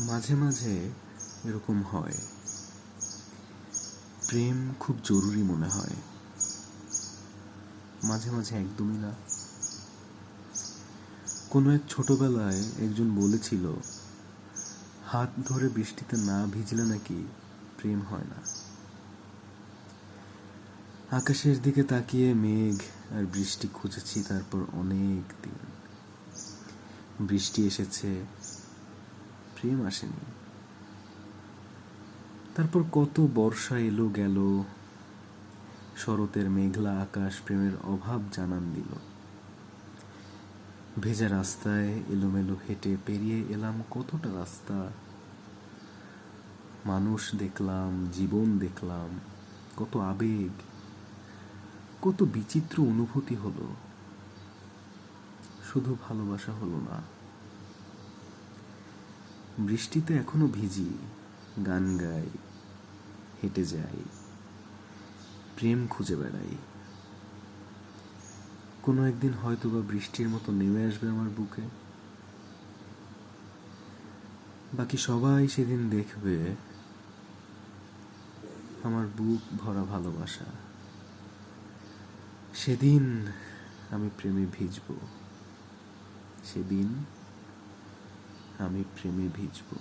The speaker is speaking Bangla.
মাঝে মাঝে এরকম হয়, প্রেম খুব জরুরি মনে হয়, মাঝে মাঝে একদমই না। কোনো এক ছোটবেলায় একজন বলেছিল, হাত ধরে বৃষ্টিতে না ভিজলে নাকি প্রেম হয় না। আকাশের দিকে তাকিয়ে মেঘ আর বৃষ্টি খুঁজেছি, তারপর অনেক দিন বৃষ্টি এসেছে, প্রেম আসেনি। তারপর কত বর্ষা এলো গেল, শরতের মেঘলা আকাশ প্রেমের অভাব জানান দিল। ভেজা রাস্তায় এলোমেলো হেঁটে পেরিয়ে এলাম কতটা রাস্তা, মানুষ দেখলাম, জীবন দেখলাম, কত আবেগ, কত বিচিত্র অনুভূতি হলো, শুধু ভালোবাসা হলো না। বৃষ্টিতে এখনো ভিজি, গান গাই, হেঁটে যাই, প্রেম খুঁজে বেড়াই। কোনো একদিন হয়তোবা বৃষ্টির মতো নেমে আসবে আমার বুকে, বাকি সবাই সেদিন দেখবে আমার বুক ভরা ভালোবাসা। সেদিন আমি প্রেমে ভিজবো, সেদিন আমি প্রেমে ভিজবো।